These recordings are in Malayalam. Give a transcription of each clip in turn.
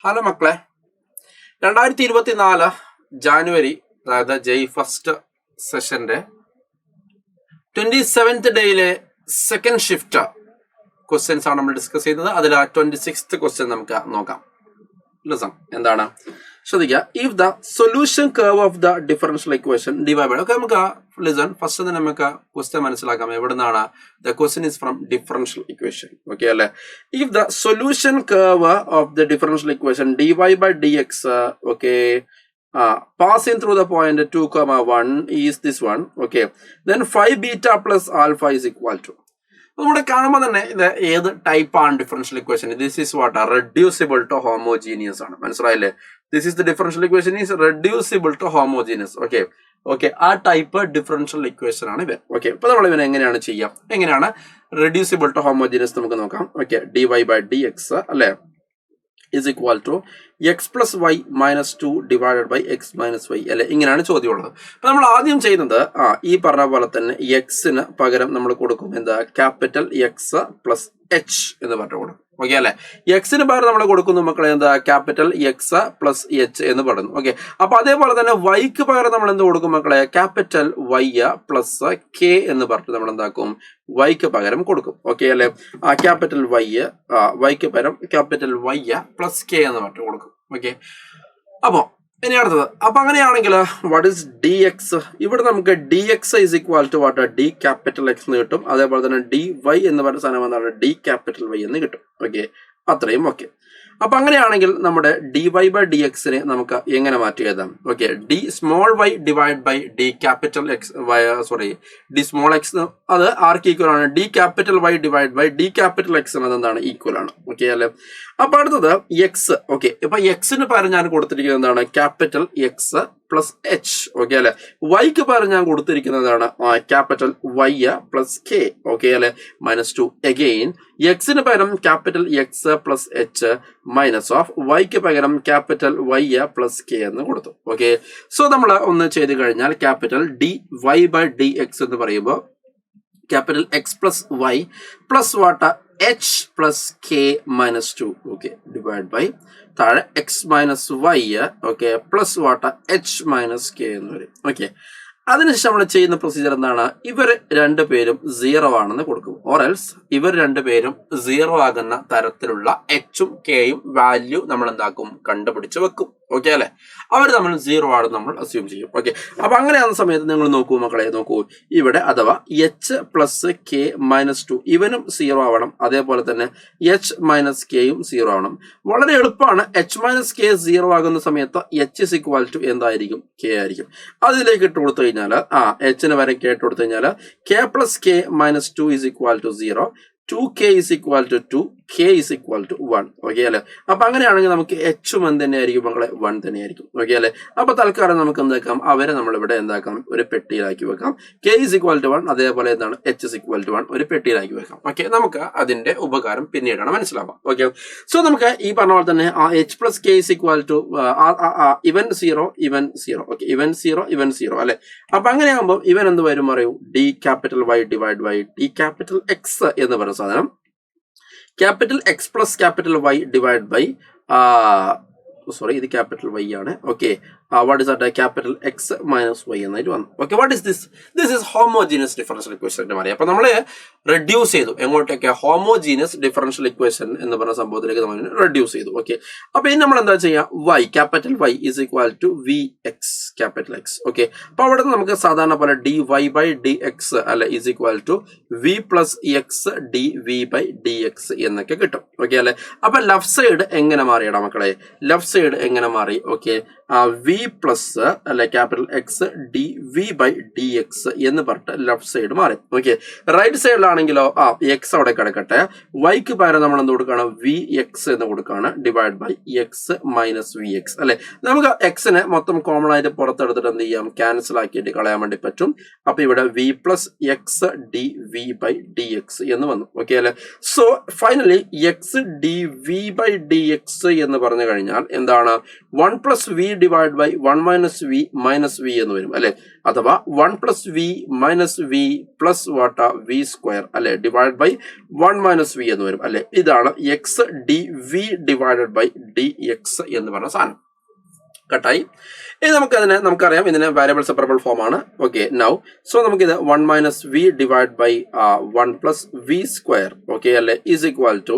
ഹലോ മക്കളെ, 2024 ജാനുവരി, അതായത് ജയ് ഫസ്റ്റ് സെഷന്റെ 27th ഡേയിലെ സെക്കൻഡ് ഷിഫ്റ്റ് ക്വസ്റ്റ്യൻസ് ആണ് നമ്മൾ ഡിസ്കസ് ചെയ്യുന്നത്. അതിൽ 26th ക്വസ്റ്റ്യൻ നമുക്ക് നോക്കാം. ലിസൺ, എന്താണ് ശ്രദ്ധിക്കുക. If the solution curve of the differential equation divide, ഒക്കെ നമുക്ക് ലിസൺ ഫസ്റ്റ് തന്നെ നമുക്ക് ക്വസ്റ്റ്യൻ മനസ്സിലാക്കാം. എവിടെ നിന്നാണ്? The question is from differential equation. Okay അല്ലെ? If the solution curve of the differential equation dy by dx, okay, passing through the point 2, 1 is this one. Okay, then phi beta plus alpha is equal to, നമ്മുടെ കാണുമ്പോൾ തന്നെ ഇത് ഏത് ടൈപ്പ് ആണ് differential equation? This is what reducible to homogeneous ആണ്. മനസ്സിലായില്ലേ? This is the differential equation is reducible to homogeneous. Okay, ആ ടൈപ്പ് ഡിഫറൻഷ്യൽ ഇക്വേഷൻ ആണ് ഇവൻ. ഓക്കെ, ഇപ്പൊ നമ്മൾ ഇവനെ എങ്ങനെയാണ് ചെയ്യാം? എങ്ങനെയാണ് റെഡ്യൂസിബിൾ ടു ഹോമോജീനിയസ് നമുക്ക് നോക്കാം. ഓക്കെ, dy by dx അല്ലെ is equal to x plus y minus 2 divided by x minus y അല്ലെ, ഇങ്ങനെയാണ് ചോദ്യം ഉള്ളത്. അപ്പൊ നമ്മൾ ആദ്യം ചെയ്യുന്നത് ഈ പറഞ്ഞ പോലെ തന്നെ എക്സിന് പകരം നമ്മൾ കൊടുക്കും എന്താ? ക്യാപിറ്റൽ എക്സ് പ്ലസ് എച്ച് എന്ന് പറഞ്ഞു കൊടുക്കും. ഓക്കെ അല്ലെ? എക്സിന് പകരം നമ്മൾ കൊടുക്കുന്നു മക്കളെ എന്താ? ക്യാപിറ്റൽ എക്സ് പ്ലസ് എച്ച് എന്ന് പറയുന്നു. ഓക്കെ, അപ്പൊ അതേപോലെ തന്നെ വൈക്ക് പകരം നമ്മൾ എന്ത് കൊടുക്കും മക്കളെ? ക്യാപിറ്റൽ വൈ പ്ലസ് കെ എന്ന് പറഞ്ഞിട്ട് നമ്മൾ എന്താക്കും? വൈക്ക് പകരം കൊടുക്കും. ഓക്കെ അല്ലെ? ക്യാപിറ്റൽ വൈക്ക് പകരം ക്യാപിറ്റൽ വൈ പ്ലസ് കെ എന്ന് പറഞ്ഞിട്ട് കൊടുക്കും. ഓക്കെ, അപ്പോ ഇനി അടുത്തത്. അപ്പൊ അങ്ങനെയാണെങ്കിൽ വാട്ട് ഇസ് ഡി എക്സ്? ഇവിടെ നമുക്ക് D X is equal to what? D capital X എന്ന് കിട്ടും. അതേപോലെ തന്നെ ഡി വൈ എന്ന് പറഞ്ഞ സാധനം എന്താണ്? ഡി ക്യാപിറ്റൽ വൈ എന്ന് കിട്ടും. ഓക്കെ, അത്രയും ഓക്കെ. അപ്പൊ അങ്ങനെയാണെങ്കിൽ നമ്മുടെ ഡി വൈ ബൈ ഡി എക്സിനെ നമുക്ക് എങ്ങനെ മാറ്റി എഴുതാം? Okay, D small Y divide by D capital X D small X അത് ആർക്ക് ഈക്വൽ ആണ്? D capital Y divide by D capital X എന്നത് എന്താണ്? ഈക്വൽ ആണ്. ഓക്കെ അല്ലെ? അപ്പൊ അടുത്തത് എക്സ്. ഓക്കെ, ഇപ്പൊ എക്സിന് പകരം ഞാൻ കൊടുത്തിരിക്കുന്നത് എന്താണ്? Capital X plus H. Okay അല്ലെ? വൈക്ക് പകരം ഞാൻ കൊടുത്തിരിക്കുന്നതാണ് capital Y plus K. Okay അല്ലെ? -2 അഗെയിൻ എക്സിന് പകരം capital X plus H minus of വൈക്ക് പകരം ക്യാപിറ്റൽ വൈ പ്ലസ് കെ എന്ന് കൊടുത്തു. ഓക്കെ, സോ നമ്മൾ ഒന്ന് ചെയ്ത് കഴിഞ്ഞാൽ capital D Y by D X എന്ന് പറയുമ്പോൾ capital X plus Y plus what? H plus K -2. Okay, divide by താഴെ X minus Y okay plus what? H minus K എന്ന് വരും. ഓക്കെ, അതിനുശേഷം നമ്മൾ ചെയ്യുന്ന പ്രൊസീജിയർ എന്താണ്? ഇവർ രണ്ടുപേരും 0 ആണെന്ന് കൊടുക്കും. ഓർ എൽസ് ഇവർ രണ്ടുപേരും 0 ആകുന്ന തരത്തിലുള്ള എച്ചും കെയും വാല്യൂ നമ്മൾ എന്താക്കും? കണ്ടുപിടിച്ച് വെക്കും. ഓക്കെ അല്ലെ? അവർ നമ്മൾ 0 ആണെന്ന് നമ്മൾ അസ്യൂം ചെയ്യും. ഓക്കെ, അപ്പൊ അങ്ങനെയാകുന്ന സമയത്ത് നിങ്ങൾ നോക്കൂ മക്കളെ, നോക്കൂ ഇവിടെ അഥവാ എച്ച് പ്ലസ് കെ -2 ഇവനും 0 ആവണം. അതേപോലെ തന്നെ എച്ച് മൈനസ് കെയും 0 ആവണം. വളരെ എളുപ്പമാണ്. എച്ച് മൈനസ് കെ 0 ആകുന്ന സമയത്ത് എച്ച് ഇസ് ഈക്വൽ ടു എന്തായിരിക്കും? കെ ആയിരിക്കും. അതിലേക്ക് ഇട്ട് കൊടുത്തു കഴിഞ്ഞാൽ എച്ചിന് വരെ കെ ഇട്ട് കൊടുത്തു കഴിഞ്ഞാൽ K plus K -2 is equal to 0, 2k is equal to 2, k is equal to 1. Okay അല്ലെ? അപ്പൊ അങ്ങനെയാണെങ്കിൽ നമുക്ക് എച്ചും എന്ത് തന്നെയായിരിക്കും മക്കളെ? 1 തന്നെയായിരിക്കും. ഓക്കെ അല്ലെ? അപ്പൊ തൽക്കാലം നമുക്ക് എന്താക്കാം? അവരെ നമ്മൾ ഇവിടെ എന്താക്കാം? ഒരു പെട്ടിയിലാക്കി വെക്കാം. k ഇസ് ഈക്വൽ ടു 1, അതേപോലെ എന്താണ്? എച്ച് ഇസ് ഈക്വൽ ടു 1 ഒരു പെട്ടിയിലാക്കി വെക്കാം. ഓക്കെ, നമുക്ക് അതിന്റെ ഉപകാരം പിന്നീടാണ് മനസ്സിലാവാം. ഓക്കെ, സോ നമുക്ക് ഈ പറഞ്ഞ പോലെ തന്നെ H plus K is equal to ഇവൻ 0 ഇവൻ 0. ഓക്കെ, ഇവൻ 0 ഇവൻ 0 അല്ലെ? അപ്പൊ അങ്ങനെയാകുമ്പോൾ ഇവൻ എന്ത് വരും അറിയൂ? D capital Y divide by D capital X എന്ന് പറയുന്ന സാധനം capital X plus capital Y divide by ഇത് ക്യാപിറ്റൽ വൈ ആണ്. Okay, what is that? Capital X minus Y എന്നായിട്ട് വന്നു. Okay, what is this? This is homogeneous differential equation എന്ന് പറയാം. അപ്പൊ നമ്മൾ റെഡ്യൂസ് ചെയ്തു എങ്ങോട്ടൊക്കെ? ഹോമോജീനിയസ് ഡിഫറൻഷ്യൽ ഇക്വേഷൻ എന്ന് പറഞ്ഞ സംഭവത്തിലേക്ക് നമ്മൾ റെഡ്യൂസ് ചെയ്തു. ഓക്കെ, അപ്പൊ ഇനി നമ്മൾ എന്താ ചെയ്യാം? Y capital Y is equal to V X capital X. Okay, അപ്പൊ അവിടെ നമുക്ക് സാധാരണ പോലെ D Y by D X അല്ലെ is equal to V plus X D V by D X എന്നൊക്കെ കിട്ടും. ഓക്കെ അല്ലെ? അപ്പൊ ലെഫ്റ്റ് സൈഡ് എങ്ങനെ മാറിയടാ മക്കളെ? ലെഫ്റ്റ് സൈഡ് എങ്ങനെ മാറി? ഓക്കെ, വി പ്ലസ് അല്ലെ capital X D V by D X എന്ന് പറഞ്ഞിട്ട് ലെഫ്റ്റ് സൈഡ് മാറി. ഓക്കെ, റൈറ്റ് സൈഡിലാണെങ്കിലോ എക്സ് അവിടെ കിടക്കട്ടെ. വൈക്ക് പകരം നമ്മൾ എന്ത് കൊടുക്കുകയാണ്? വി എക്സ് എന്ന് കൊടുക്കുകയാണ് divide by X minus V X അല്ലെ? നമുക്ക് എക്സിനെ മൊത്തം കോമൺ ആയിട്ട് പുറത്തെടുത്തിട്ട് എന്ത് ചെയ്യാം? ക്യാൻസൽ ആക്കിയിട്ട് കളയാൻ വേണ്ടി പറ്റും. അപ്പൊ ഇവിടെ V plus X D V by D X എന്ന് വന്നു. ഓക്കെ അല്ലെ? So finally X D V by D X എന്ന് പറഞ്ഞു കഴിഞ്ഞാൽ എന്താണ്? 1 plus V divide by 1 minus V minus V എന്ന് വരും അല്ലെ, അഥവാ 1 plus V minus V plus what V square അല്ലെ ഡിവൈഡ് ബൈ 1 മൈനസ് വി എന്ന് വരും അല്ലെ. ഇതാണ് X D V divided by D X എന്ന് പറഞ്ഞ സാധനം. കട്ടായി. ഇനി നമുക്കറിയാം ഇതിന് വാരിയബിൾ സെപ്പറബിൾ ഫോം ആണ്. ഓക്കെ, നൗ സോ നമുക്കിത് 1 minus V divide by 1 plus V square okay അല്ലെ is equal to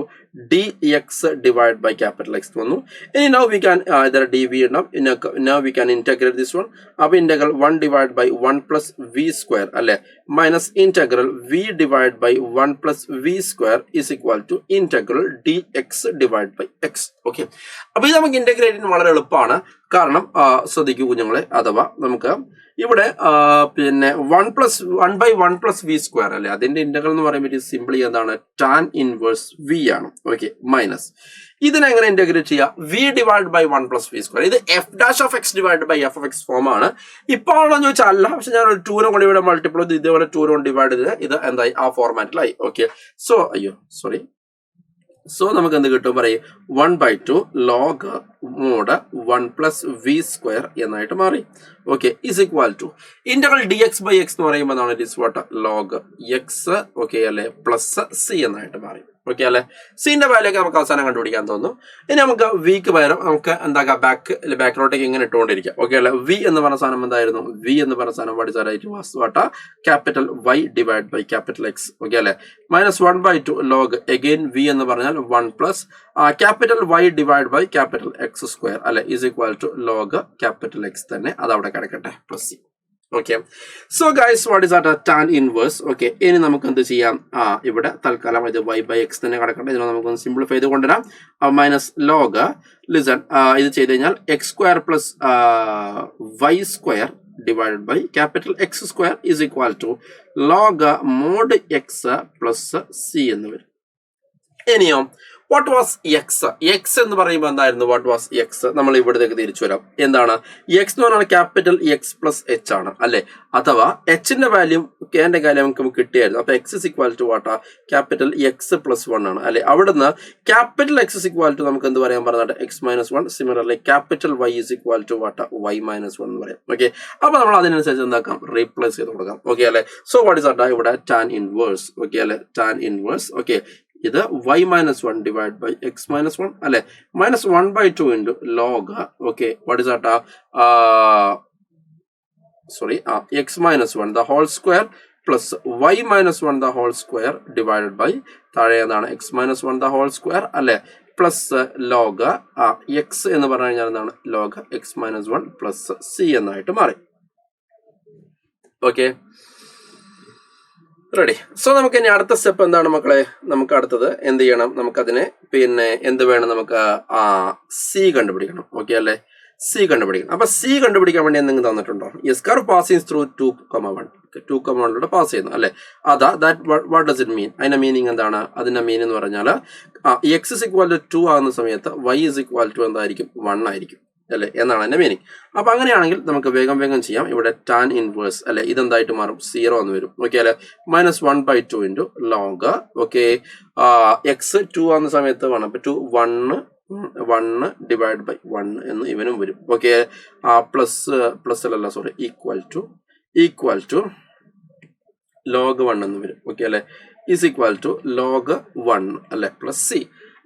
D X divide by capital X വന്നു. ഇനി നൗ വി ക്യാൻ ഇതിൽ ഡി വി ഉണ്ടാവും. Now we can integrate this one. അപ്പൊ integral 1 divide by 1 plus V square അല്ലെ minus integral V divide by 1 plus V square is equal to integral D X divide by X. Okay, അപ്പൊ ഇത് നമുക്ക് ഇന്റഗ്രേറ്റ് ചെയ്യാൻ വളരെ എളുപ്പമാണ്. കാരണം ശ്രദ്ധിക്കൂ കുഞ്ഞുങ്ങളെ, അഥവാ നമുക്ക് ഇവിടെ പിന്നെ 1 ബൈ 1 പ്ലസ് വി സ്ക്വയർ അല്ലെ അതിന്റെ ഇന്റഗ്രൽ എന്ന് പറയുമ്പോൾ സിംപിളി എന്താണ് ടാൻ ഇൻവേഴ്സ് വി ആണ്. ഓക്കെ, മൈനസ് ഇതിനെ എങ്ങനെ ഇന്റഗ്രേറ്റ് ചെയ്യാം? V divide by 1 plus V square. ഇത് F dash of X divide by F of X form ആണ്. ഇപ്പോൾ ആണെന്ന് ചോദിച്ചാൽ അല്ല, പക്ഷെ ഞാൻ ഒരു 2 കൊണ്ട് ഇവിടെ മൾട്ടിപ്പിൾ ചെയ്ത് ഇതേപോലെ 2 കൊണ്ട് ഡിവൈഡ് ചെയ്ത് ഇത് എന്തായി ആ ഫോർമാറ്റിലായി. ഓക്കെ, സോ നമുക്ക് എന്ത് കിട്ടും പറയും 1 by 2 log mod 1 plus V square എന്നായിട്ട് മാറി. Okay, is equal to integral D X by X എന്ന് പറയുമ്പോൾ എന്താണ് it is what log X okay അല്ലെ പ്ലസ് സി എന്നായിട്ട് മാറി. ഓക്കെ അല്ലെ, സിന്റെ വാല്യൊക്കെ നമുക്ക് അവസാനം കണ്ടുപിടിക്കാൻ തോന്നും. ഇനി നമുക്ക് വിക്ക് പകരം നമുക്ക് എന്താക്കാം ബാക്കിലോട്ടേക്ക് ഇങ്ങനെ ഇട്ടുകൊണ്ടിരിക്കാം. ഓക്കെ അല്ലെ, വി എന്ന് പറഞ്ഞ സാധനം എന്തായിരുന്നു? വി എന്ന് പറഞ്ഞ സാധനം what capital Y divide by capital X. Okay അല്ലെ, minus 1 by 2 log again V എന്ന് പറഞ്ഞാൽ 1 plus capital Y divide by capital X square അല്ലെ is equal to log capital X തന്നെ അത് അവിടെ കിടക്കട്ടെ plus C. Okay, so guys what is at tan inverse. Okay, ഇനി നമുക്ക് എന്ത് ചെയ്യാം? ഇവിടെ തൽക്കാലം ഇത് വൈ ബൈ എക്സ് തന്നെ കിടക്കട്ടെ. ഇതിനെ നമുക്കൊന്ന് സിംപ്ലിഫൈ ചെയ്ത് കൊണ്ടുവരാം. മൈനസ് ലോഗ് ലിസൺ ഇത് ചെയ്ത് കഴിഞ്ഞാൽ X square plus Y square divided by capital X square is equal to log mod X plus C എന്ന് വരും. ഇനിയോ what was X? X എന്ന് പറയുമ്പോൾ എന്തായിരുന്നു? what was X? നമ്മൾ ഇവിടത്തേക്ക് തിരിച്ചു വരാം. എന്താണ് X എന്ന് പറഞ്ഞാൽ ക്യാപിറ്റൽ X പ്ലസ് എച്ച് ആണ് അല്ലെ, അഥവാ എച്ചിന്റെ വാല്യൂ കെന്റെ കാര്യം നമുക്ക് കിട്ടിയായിരുന്നു. അപ്പൊ X is equal to what capital X plus 1 ആണ് അല്ലെ. അവിടുന്ന് capital X is equal to നമുക്ക് എന്ത് പറയാൻ പറഞ്ഞാൽ X minus 1. Similarly capital Y is equal to what Y minus 1 എന്ന് പറയാം. ഓക്കെ, അപ്പൊ നമ്മൾ അതിനനുസരിച്ച് എന്താക്കാം റീപ്ലേസ് ചെയ്ത് കൊടുക്കാം. ഓക്കെ അല്ലെ, സോ വാട്ട് ഇസ് ആട്ടാ ഇവിടെ ടാൻ ഇൻവേഴ്സ്. ഓക്കെ അല്ലെ, ടാൻ ഇൻവേഴ്സ്. ഓക്കെ, ഇത് y minus 1 divide by X minus 1 അല്ലെ minus 1 by 2 into log okay what is at X minus 1 the whole square plus y minus 1 the whole square divided by താഴെ എന്താണ് X minus 1 the whole square അല്ലെ പ്ലസ് ലോഗ് എക്സ് എന്ന് പറഞ്ഞു കഴിഞ്ഞാൽ എന്താണ് log X minus 1 plus C എന്നായിട്ട് മാറി. Okay ready. സോ നമുക്ക് ഇനി അടുത്ത സ്റ്റെപ്പ് എന്താണ് മക്കളെ? നമുക്ക് അടുത്തത് എന്ത് ചെയ്യണം? നമുക്കതിനെ പിന്നെ എന്ത് വേണം? നമുക്ക് സി കണ്ടുപിടിക്കണം. ഓക്കെ അല്ലെ, സി കണ്ടുപിടിക്കണം. അപ്പൊ സി കണ്ടുപിടിക്കാൻ വേണ്ടി എന്തെങ്കിലും തന്നിട്ടുണ്ടോ? Yes, curve passing through 2,1 2,1 pass ചെയ്യുന്നു അല്ലെ. അതാ വാട്ട് ഡസ് ഇറ്റ് മീൻ? അതിന്റെ മീനിങ് എന്താണ്? അതിന്റെ മീൻ എന്ന് പറഞ്ഞാൽ എക്സ് ഇസ് ഇക്വൽ ടു 2 ആകുന്ന സമയത്ത് വൈ ഇസ് ഇക്വൽ ടു എന്തായിരിക്കും? 1 ആയിരിക്കും അല്ലെ എന്നാണ് എന്റെ മീനിങ്. അപ്പൊ അങ്ങനെയാണെങ്കിൽ നമുക്ക് വേഗം ചെയ്യാം. ഇവിടെ ടാൻ ഇൻവേഴ്സ് അല്ലെ ഇതെന്തായിട്ട് മാറും? 0 എന്ന് വരും. ഓക്കെ അല്ലെ, minus 1 by 2 into log okay X 2 ആകുന്ന സമയത്ത് 1 അപ്പൊ 2 1 ഡിവൈഡ് ബൈ 1 എന്ന് ഇവനും വരും. ഓക്കെ, പ്ലസ് അല്ല സോറി ഈക്വൽ ടു ലോഗ് 1 എന്ന് വരും. ഓക്കെ അല്ലെ, ഈസ് ഈക്വൽ ടു ലോഗ് 1 അല്ലെ പ്ലസ് സി.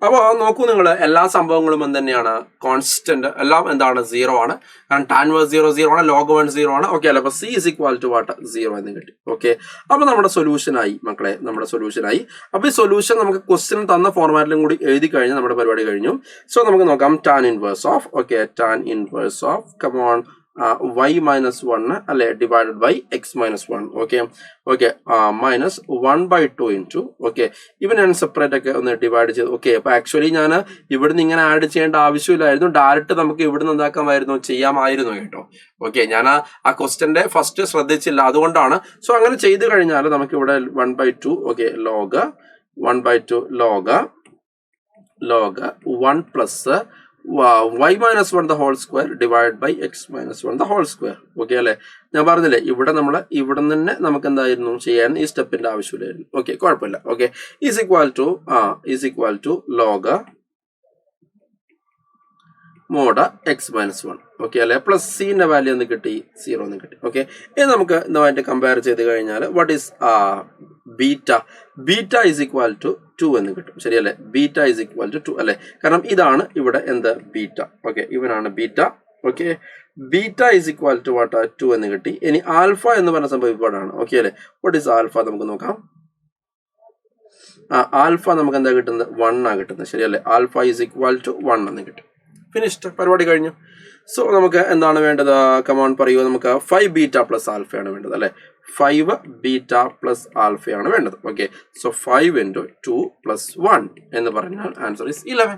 അപ്പോൾ നോക്കൂ നിങ്ങൾ, എല്ലാ സംഭവങ്ങളും എന്ത് തന്നെയാണ്? കോൺസ്റ്റന്റ് എല്ലാം എന്താണ്? 0 ആണ്. കാരണം ടാൻ വേഴ്സ് 0 ആണ്, ലോഗ് 1 0 ആണ്. ഓക്കെ അല്ലെ, അപ്പൊ C is equal to what 0 എന്ന് കിട്ടി. ഓക്കെ, അപ്പൊ നമ്മുടെ സൊല്യൂഷൻ ആയി മക്കളെ, നമ്മുടെ സൊല്യൂഷൻ ആയി. അപ്പൊ ഈ സൊല്യൂഷൻ നമുക്ക് ക്വസ്റ്റ്യൻ തന്ന ഫോർമാറ്റിലും കൂടി എഴുതി കഴിഞ്ഞാൽ നമ്മുടെ പരിപാടി കഴിഞ്ഞു. സോ നമുക്ക് നോക്കാം tan inverse of tan inverse of come on y minus 1 അല്ലെ divided by X minus 1 okay minus 1 by 2 into okay ഇവൻ ഞാൻ സെപ്പറേറ്റ് ഒക്കെ ഒന്ന് ഡിവൈഡ് ചെയ്ത്. ഓക്കെ, അപ്പൊ ആക്ച്വലി ഞാൻ ഇവിടുന്ന് ഇങ്ങനെ ആഡ് ചെയ്യേണ്ട ആവശ്യമില്ലായിരുന്നു, ഡയറക്റ്റ് നമുക്ക് ഇവിടുന്ന് എന്താക്കാമായിരുന്നു? ചെയ്യാമായിരുന്നു കേട്ടോ. ഓക്കെ, ഞാൻ ആ ക്വസ്റ്റ്യന്റെ ഫസ്റ്റ് ശ്രദ്ധിച്ചില്ല, അതുകൊണ്ടാണ്. സോ അങ്ങനെ ചെയ്ത് കഴിഞ്ഞാൽ നമുക്ക് ഇവിടെ 1 by 2 okay log 1 by 2 log 1 plus y minus 1 the whole square divide by X minus 1 the whole square. Okay അല്ലെ, ഞാൻ പറഞ്ഞില്ലേ ഇവിടെ ഇവിടെ തന്നെ നമുക്ക് എന്തായിരുന്നു ചെയ്യാൻ? ഈ സ്റ്റെപ്പിന്റെ ആവശ്യമില്ലായിരുന്നു. ഓക്കെ, കുഴപ്പമില്ല. Okay, is equal to log mod X minus 1. Okay അല്ലെ, പ്ലസ് സിന്റെ വാല്യൂ എന്ന് കിട്ടി 0 എന്ന് കിട്ടി. ഓക്കെ, ഇനി നമുക്ക് ഇതുമായിട്ട് കമ്പയർ ചെയ്ത് കഴിഞ്ഞാൽ what is beta? Beta is equal to 2 എന്ന് കിട്ടും. ശരിയല്ലേ, ബീറ്റ ഈസ് ഈക്വൽ ടു 2 അല്ലെ, കാരണം ഇതാണ് ഇവിടെ എന്ത് ബീറ്റ. ഓക്കെ, ഇവനാണ് beta. Okay, beta is equal to what 2 എന്ന് കിട്ടി. ഇനി ആൽഫ എന്ന് പറഞ്ഞ സംഭവം ഇവിടെയാണ്. ഓക്കെ അല്ലെ, വാട്ട് ഈസ് ആൽഫ നമുക്ക് നോക്കാം. ആൽഫ നമുക്ക് എന്താ കിട്ടുന്നത്? 1 ആണ് കിട്ടുന്നത്. ശരിയല്ലേ, ആൽഫ ഈസ് ഈക്വൽ ടു 1 എന്ന് കിട്ടും. ഫിനിഷ്ഡ്, പരിപാടി കഴിഞ്ഞു. സോ നമുക്ക് എന്താണ് വേണ്ടത്? കമോൺ പറയൂ. നമുക്ക് 5 ബീറ്റ പ്ലസ് ആൽഫയാണ് വേണ്ടത് അല്ലെ. 5 ബീറ്റ പ്ലസ് ആൽഫയാണ് വേണ്ടത്. ഓക്കെ, സോ 5 × 2 + 1 എന്ന് പറഞ്ഞാൽ ആൻസർ ഈസ് 11.